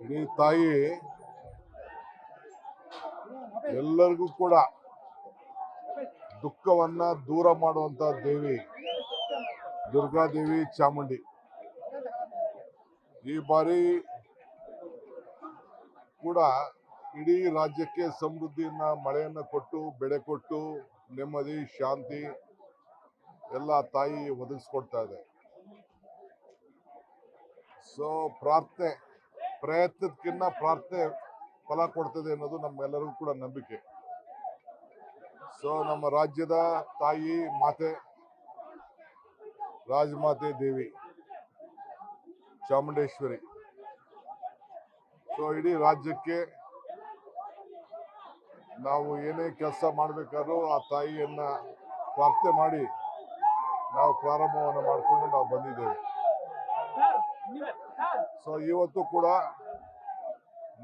ಇಡೀ ತಾಯಿ ಎಲ್ಲರಿಗೂ ಕೂಡ ದುಃಖವನ್ನ ದೂರ ಮಾಡುವಂತ ದೇವಿ ದುರ್ಗಾದೇವಿ ಚಾಮುಂಡಿ. ಈ ಬಾರಿ ಕೂಡ ಇಡೀ ರಾಜ್ಯಕ್ಕೆ ಸಮೃದ್ಧಿಯನ್ನ ಮಳೆಯನ್ನ ಕೊಟ್ಟು ಬೆಳೆ ಕೊಟ್ಟು ನೆಮ್ಮದಿ ಶಾಂತಿ ಎಲ್ಲ ತಾಯಿ ಒದಗಿಸ್ಕೊಡ್ತಾ ಇದೆ. ಸೊ ಪ್ರಾರ್ಥನೆ ಪ್ರಯತ್ನಕ್ಕಿಂತ ಪ್ರಾರ್ಥನೆ ಫಲ ಕೊಡ್ತದೆ ಅನ್ನೋದು ನಮ್ಮೆಲ್ಲರಿಗೂ ಕೂಡ ನಂಬಿಕೆ. ಸೊ ನಮ್ಮ ರಾಜ್ಯದ ತಾಯಿ ಮಾತೆ ರಾಜಮಾತೆ ದೇವಿ ಚಾಮುಂಡೇಶ್ವರಿ ಸೊ ಇಡೀ ರಾಜ್ಯಕ್ಕೆ ನಾವು ಏನೇ ಕೆಲಸ ಮಾಡಬೇಕಾದ್ರೂ ಆ ತಾಯಿಯನ್ನ ಪ್ರಾರ್ಥನೆ ಮಾಡಿ ನಾವು ಪ್ರಾರಂಭವನ್ನು ಮಾಡಿಕೊಂಡು ನಾವು ಬಂದಿದ್ದೇವೆ. ಸೊ ಇವತ್ತು ಕೂಡ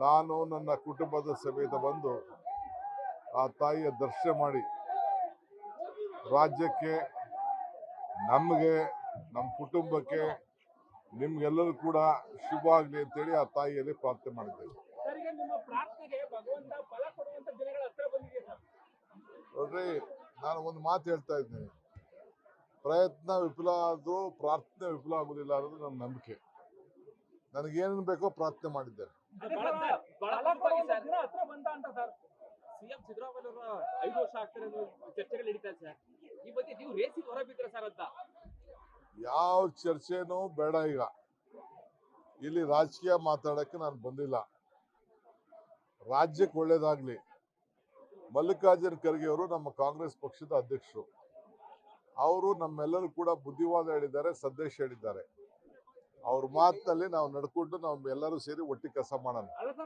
ನಾನು ನನ್ನ ಕುಟುಂಬದ ಸಮೇತ ಬಂದು ಆ ತಾಯಿಯ ದರ್ಶನ ಮಾಡಿ ರಾಜ್ಯಕ್ಕೆ, ನಮಗೆ, ನಮ್ಮ ಕುಟುಂಬಕ್ಕೆ, ನಿಮ್ಗೆಲ್ಲರೂ ಕೂಡ ಶುಭ ಆಗಲಿ ಅಂತೇಳಿ ಆ ತಾಯಿಯಲ್ಲಿ ಪ್ರಾರ್ಥನೆ ಮಾಡಿದ್ದೇವೆ. ನೋಡ್ರಿ, ನಾನು ಒಂದು ಮಾತು ಹೇಳ್ತಾ ಇದ್ದೀನಿ, ಪ್ರಯತ್ನ ವಿಫಲ ಆದ್ರೂ ಪ್ರಾರ್ಥನೆ ವಿಫಲ ಆಗುದಿಲ್ಲ ಅನ್ನೋದು ನನ್ನ ನಂಬಿಕೆ. ನನಗೇನೇನು ಬೇಕೋ ಪ್ರಾರ್ಥನೆ ಮಾಡಿದ್ದೇನೆ. ಸಿಎಂ ಸಿದ್ದರಾಮಯ್ಯ ಅವರ 5 ವರ್ಷ ಆಗ್ತಾರೆ ಚರ್ಚೆಗಳು ನಡೀತಾ ಇದೆ ಸರ್. ಈ ಬಗ್ಗೆ ನೀವು ರೇಸಿ ಹೊರ ಬಿದ್ರ ಸರ್ ಅಂತ. ಯಾವ ಚರ್ಚೆನೂ ಬೇಡ. ಈಗ ಇಲ್ಲಿ ರಾಜಕೀಯ ಮಾತಾಡಕ್ಕೆ ನಾನು ಬಂದಿಲ್ಲ. ರಾಜ್ಯಕ್ಕೆ ಒಳ್ಳೇದಾಗ್ಲಿ. ಮಲ್ಲಿಕಾರ್ಜುನ ಖರ್ಗೆ ಅವರು ನಮ್ಮ ಕಾಂಗ್ರೆಸ್ ಪಕ್ಷದ ಅಧ್ಯಕ್ಷರು. ಅವರು ನಮ್ಮೆಲ್ಲರೂ ಕೂಡ ಬುದ್ಧಿವಾದ ಹೇಳಿದ್ದಾರೆ, ಸಂದೇಶ ಹೇಳಿದ್ದಾರೆ. ಅವ್ರ ಮಾತಿನಲ್ಲಿ ನಾವು ನಡ್ಕೊಂಡು ನಾವು ಎಲ್ಲರೂ ಸೇರಿ ಒಟ್ಟಿಗೆ ಕೆಲಸ ಮಾಡೋಣ.